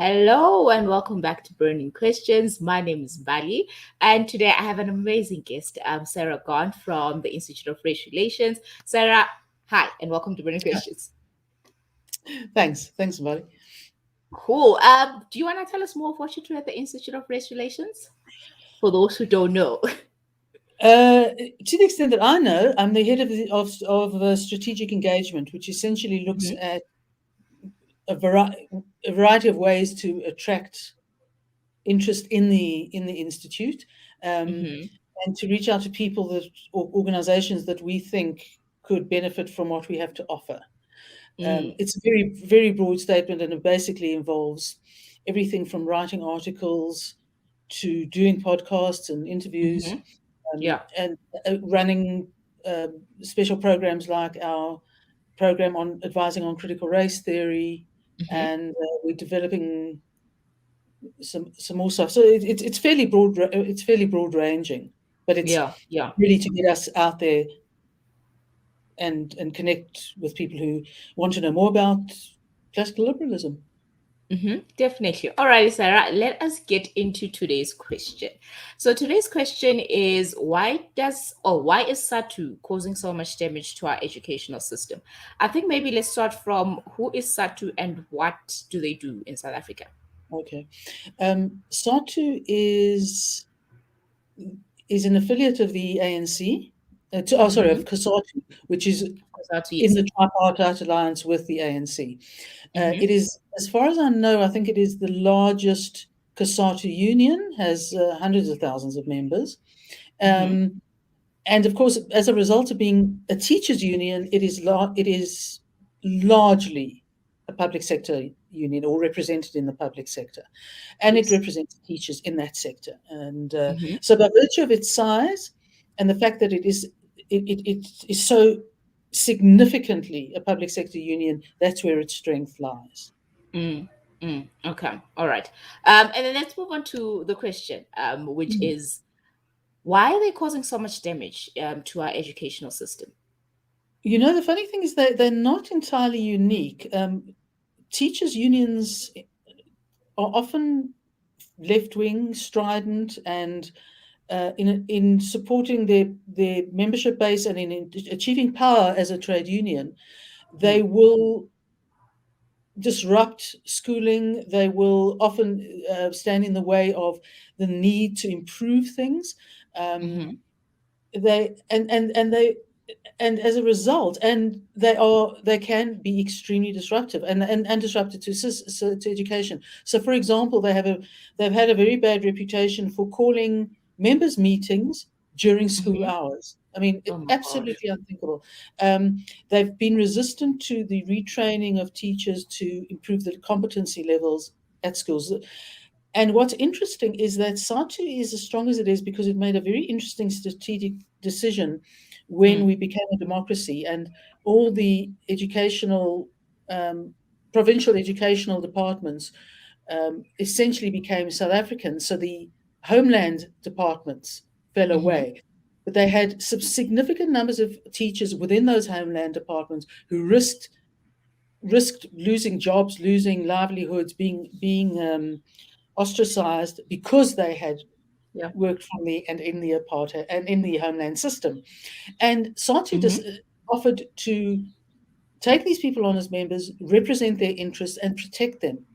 Hello and welcome back to Burning Questions. My name is Mbali, and today I have an amazing guest, Sara Gon from the Institute of Race Relations. Sarah, hi, and welcome to Burning Questions. Thanks, Mbali. Cool. Do you want to tell us more of what you do at the Institute of Race Relations? For those who don't know. To the extent that I know, I'm the head of strategic engagement, which essentially looks at a variety of ways to attract interest in the institute, and to reach out to people or organizations that we think could benefit from what we have to offer. It's a very, very broad statement, and it basically involves everything from writing articles to doing podcasts and interviews, and running special programs like our program on advising on critical race theory, and we're developing some more stuff. So it's fairly broad. It's fairly broad ranging, but it's really to get us out there and connect with people who want to know more about classical liberalism. Definitely. All right, Sarah, let us get into today's question. So today's question is why is SADTU causing so much damage to our educational system? I think maybe let's start from who is SADTU and what do they do in South Africa? Okay. SADTU is an affiliate of the ANC. Of COSATU, which is in the tripartite alliance with the ANC. It is, as far as I know, I think it is the largest COSATU union, has hundreds of thousands of members. And of course, as a result of being a teachers' union, it is largely a public sector union, or represented in the public sector. And it represents teachers in that sector. And so by virtue of its size and the fact that it is so significantly a public sector union, that's where its strength lies. Okay, all right. And then let's move on to the question, which is, why are they causing so much damage to our educational system? You know, the funny thing is that they're not entirely unique. Teachers' unions are often left-wing, strident, and in supporting their membership base and in achieving power as a trade union, they will disrupt schooling. They will often stand in the way of the need to improve things. And as a result, they can be extremely disruptive and disruptive to education. So, for example, they've had a very bad reputation for calling members' meetings during school hours. I mean, absolutely unthinkable. They've been resistant to the retraining of teachers to improve the competency levels at schools. And what's interesting is that SADTU is as strong as it is because it made a very interesting strategic decision when we became a democracy, and all the provincial educational departments essentially became South African. So the homeland departments fell away. But they had some significant numbers of teachers within those homeland departments who risked losing jobs, losing livelihoods, being ostracized because they had worked from in the apartheid and in the homeland system. And SADTU offered to take these people on as members, represent their interests, and protect them.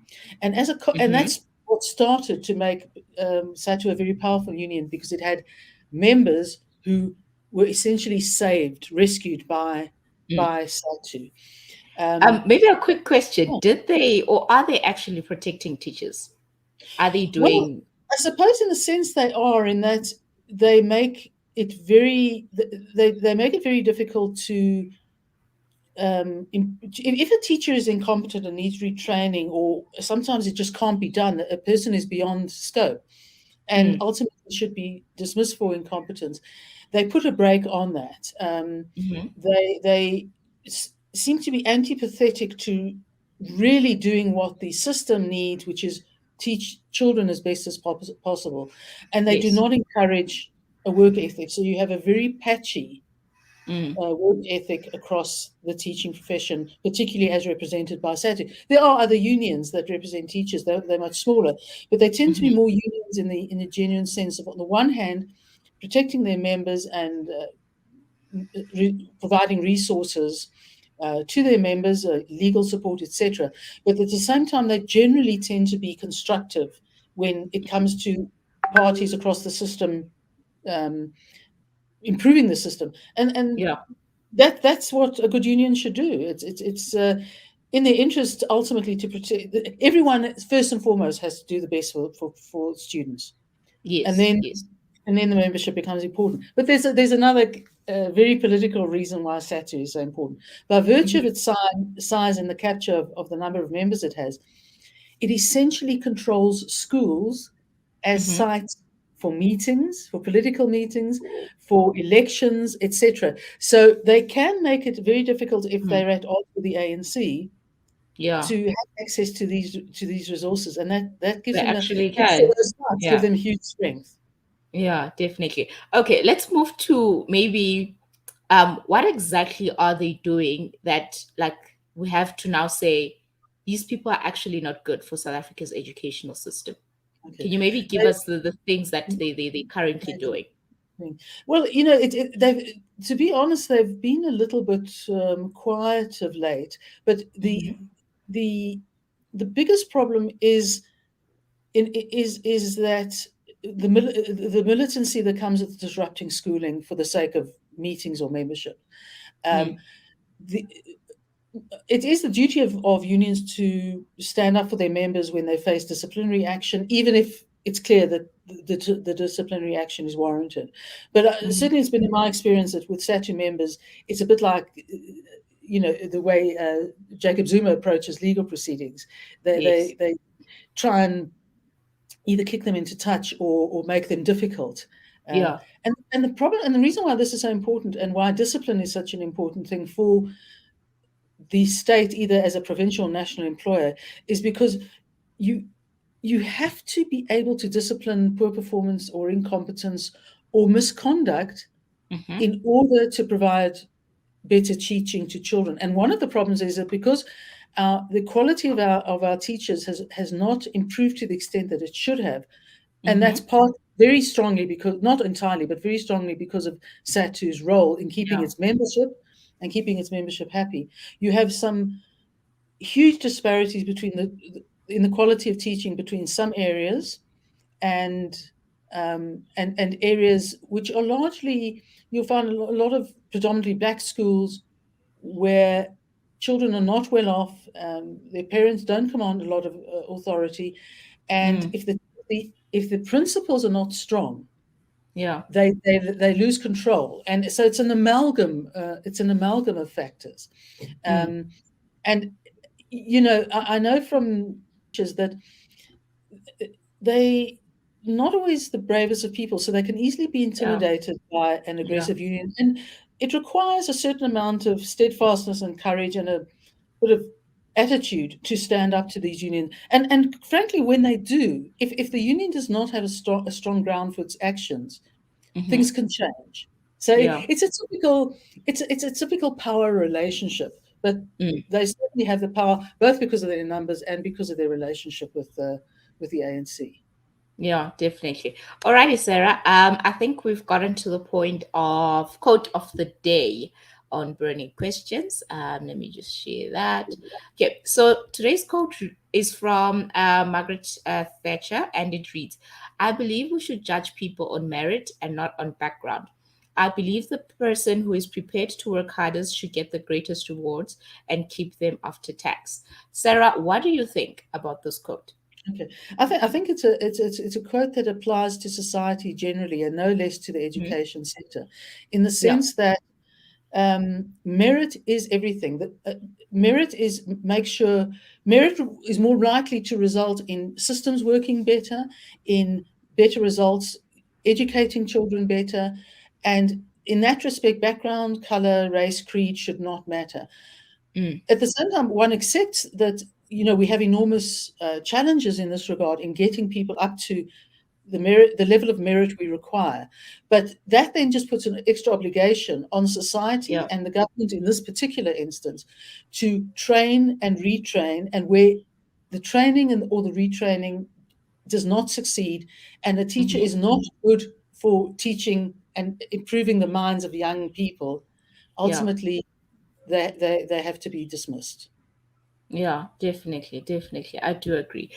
And and that's what started to make SADTU a very powerful union, because it had members who were essentially rescued by SADTU. Maybe a quick question. Did they, or are they actually protecting teachers? Are they doing... Well, I suppose in a sense they are, in that they make it very difficult to, if a teacher is incompetent and needs retraining, or sometimes it just can't be done, a person is beyond scope and ultimately should be dismissed for incompetence, they put a brake on that. They seem to be antipathetic to really doing what the system needs, which is teach children as best as possible. And they do not encourage a work ethic. So you have a very patchy Mm. work ethic across the teaching profession, particularly as represented by SADTU. There are other unions that represent teachers; they're much smaller, but they tend to be Mm-hmm. more unions in the genuine sense of, on the one hand, protecting their members and providing resources to their members, legal support, etc. But at the same time, they generally tend to be constructive when it comes to parties across the system um, improving the system, and Yeah. that's what a good union should do. It's in their interest ultimately to protect everyone. First and foremost, has to do the best for students, and Yes. then Yes. the membership becomes important. But there's another very political reason why SADTU is so important. By virtue of Mm-hmm. its size and the capture of the number of members it has, it essentially controls schools as Mm-hmm. sites for meetings, for political meetings, for elections, etc. So they can make it very difficult if Mm. they're at odds with the ANC Yeah. to have access to these resources, and that gives They them actually so can. those sites give Yeah. them huge strength. Yeah, definitely. Okay, let's move to maybe what exactly are they doing that like we have to now say these people are actually not good for South Africa's educational system. Okay. Can you maybe give us the things that they currently They do. doing? Well, they've, to be honest, they've been a little bit quiet of late. But Mm-hmm. the the biggest problem is that the militancy that comes with disrupting schooling for the sake of meetings or membership. Um, Mm. the, it is the duty of unions to stand up for their members when they face disciplinary action, even if it's clear that the disciplinary action is warranted. But Mm-hmm. certainly, it's been in my experience that with SADTU members, it's a bit like, the way Jacob Zuma approaches legal proceedings. Yes. They try and either kick them into touch or make them difficult. Yeah. And the problem and the reason why this is so important and why discipline is such an important thing for the state, either as a provincial or national employer, is because you you have to be able to discipline poor performance or incompetence or misconduct Mm-hmm. in order to provide better teaching to children. And one of the problems is that because the quality of our teachers has not improved to the extent that it should have, and that's Mm-hmm. part very strongly because not entirely, but very strongly because of SADTU's role in keeping Yeah. its membership and keeping its membership happy. You have some huge disparities in the quality of teaching between some areas and and areas which are largely you'll find a lot of predominantly black schools where children are not well off, their parents don't command a lot of authority, and Mm. if the principles are not strong, Yeah. they lose control, and so it's an amalgam. It's an amalgam of factors, Mm. um, and I know from teachers that they not always the bravest of people, so they can easily be Yeah. intimidated by an Yeah. aggressive union, and it requires a certain amount of steadfastness and courage and a bit of attitude to stand up to these unions. And frankly, when they do, if the union does not have a strong ground for its actions, things Mm-hmm. can change. So Yeah. it's a typical power relationship, but Mm. they certainly have the power both because of their numbers and because of their relationship with the ANC. Yeah, definitely. Alrighty, Sarah. I think we've gotten to the point of quote of the day on burning questions. Let me just share that. Okay, so today's quote is from Margaret Thatcher, and it reads, "I believe we should judge people on merit and not on background. I believe the person who is prepared to work hardest should get the greatest rewards and keep them after tax." Sarah, what do you think about this quote? Okay, I think it's a quote that applies to society generally, and no less to the Mhm. education sector, in the Yeah. sense that merit is everything. That merit is make sure merit is more likely to result in systems working better, in better results, educating children better, and in that respect, background, color, race, creed should not matter. Mm. At the same time, one accepts that we have enormous challenges in this regard in getting people up to the level of merit we require. But that then just puts an extra obligation on society Yeah. and the government in this particular instance to train and retrain, and where the training and or the retraining does not succeed, and a teacher Mm-hmm. is not good for teaching and improving the minds of young people, Yeah. ultimately they have to be dismissed. Yeah, definitely, definitely. I do agree.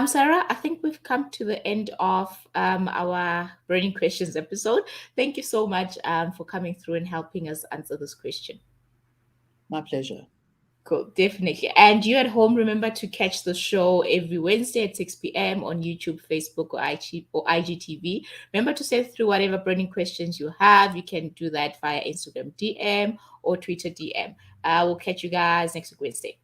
Sarah, I think we've come to the end of our burning questions episode. Thank you so much for coming through and helping us answer this question. My pleasure. Cool, definitely. And you at home, remember to catch the show every Wednesday at 6 p.m. on YouTube, Facebook, or IGTV. Remember to send through whatever burning questions you have. You can do that via Instagram DM or Twitter DM. We'll catch you guys next week, Wednesday.